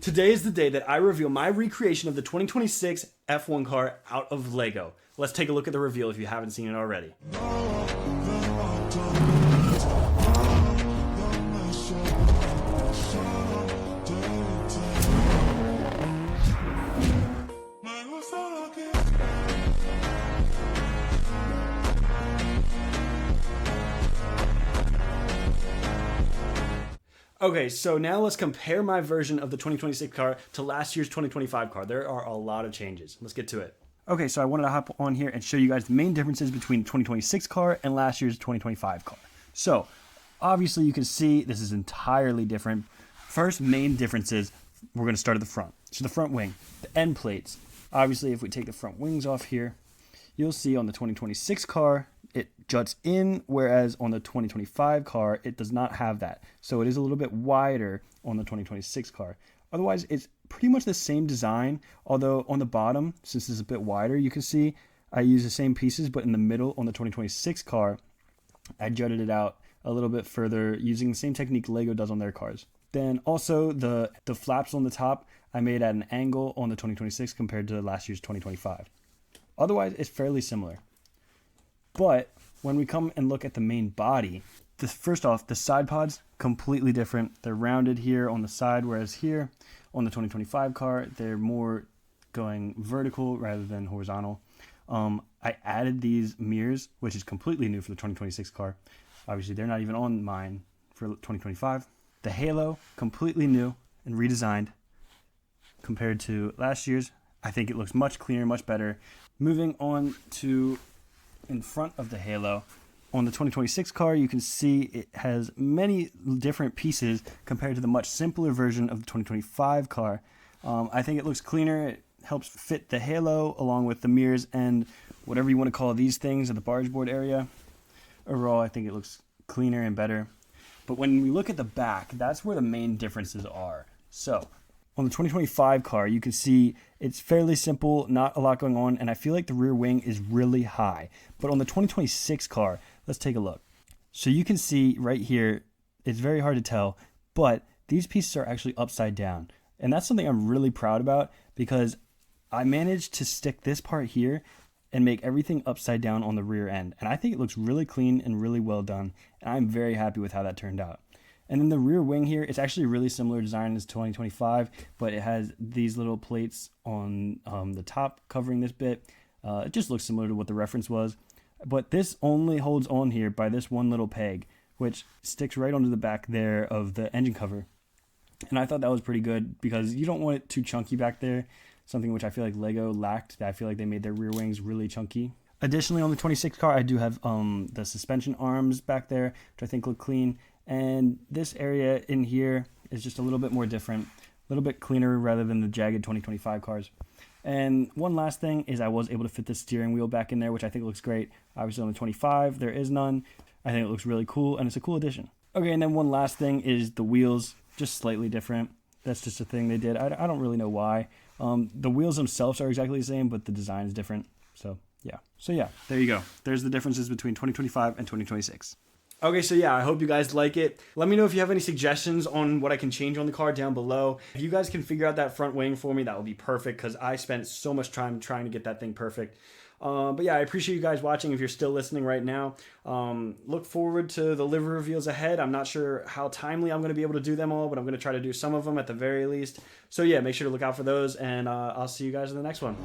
Today is the day that I reveal my recreation of the 2026 F1 car out of Lego. Let's take a look at the reveal if you haven't seen it already. Okay, so now let's compare my version of the 2026 car to last year's 2025 car. There are a lot of changes. Let's get to it. Okay, so I wanted to hop on here and show you guys the main differences between the 2026 car and last year's 2025 car. So, obviously you can see this is entirely different. First main differences, we're going to start at the front. So the front wing, the end plates. Obviously, if we take the front wings off here, you'll see on the 2026 car, it juts in, whereas on the 2025 car, it does not have that. So it is a little bit wider on the 2026 car. Otherwise, it's pretty much the same design, although on the bottom, since it's a bit wider, you can see I use the same pieces, but in the middle on the 2026 car, I jutted it out a little bit further using the same technique Lego does on their cars. Then also the flaps on the top, I made at an angle on the 2026 compared to last year's 2025. Otherwise, it's fairly similar. But when we come and look at the main body, first off, the side pods, completely different. They're rounded here on the side, whereas here on the 2025 car, they're more going vertical rather than horizontal. I added these mirrors, which is completely new for the 2026 car. Obviously, they're not even on mine for 2025. The halo, completely new and redesigned compared to last year's. I think it looks much cleaner, much better. Moving on to in front of the halo, on the 2026 car, you can see it has many different pieces compared to the much simpler version of the 2025 car. I think it looks cleaner. It helps fit the halo along with the mirrors and whatever you want to call these things at the barge board area. Overall, I think it looks cleaner and better. But when we look at the back, that's where the main differences are. So on the 2025 car, you can see it's fairly simple, not a lot going on, and I feel like the rear wing is really high. But on the 2026 car, let's take a look. So you can see right here, it's very hard to tell, but these pieces are actually upside down. And that's something I'm really proud about because I managed to stick this part here and make everything upside down on the rear end. And I think it looks really clean and really well done. And I'm very happy with how that turned out. And then the rear wing here, it's actually a really similar design as 2025, but it has these little plates on the top covering this bit. It just looks similar to what the reference was. But this only holds on here by this one little peg, which sticks right onto the back there of the engine cover. And I thought that was pretty good because you don't want it too chunky back there, something which I feel like Lego lacked. I feel like they made their rear wings really chunky. Additionally, on the 26 car, I do have the suspension arms back there, which I think look clean. And this area in here is just a little bit more different, a little bit cleaner rather than the jagged 2025 cars. And one last thing is I was able to fit the steering wheel back in there, which I think looks great. Obviously on the 25, there is none. I think it looks really cool, and it's a cool addition. Okay, and then one last thing is the wheels, just slightly different. That's just a thing they did. I don't really know why. The wheels themselves are exactly the same, but the design is different. So yeah, there you go. There's the differences between 2025 and 2026. Okay, so yeah, I hope you guys like it. Let me know if you have any suggestions on what I can change on the car down below. If you guys can figure out that front wing for me, that would be perfect because I spent so much time trying to get that thing perfect. But yeah, I appreciate you guys watching if you're still listening right now. Look forward to the liver reveals ahead. I'm not sure how timely I'm going to be able to do them all, but I'm going to try to do some of them at the very least. So yeah, make sure to look out for those, and I'll see you guys in the next one.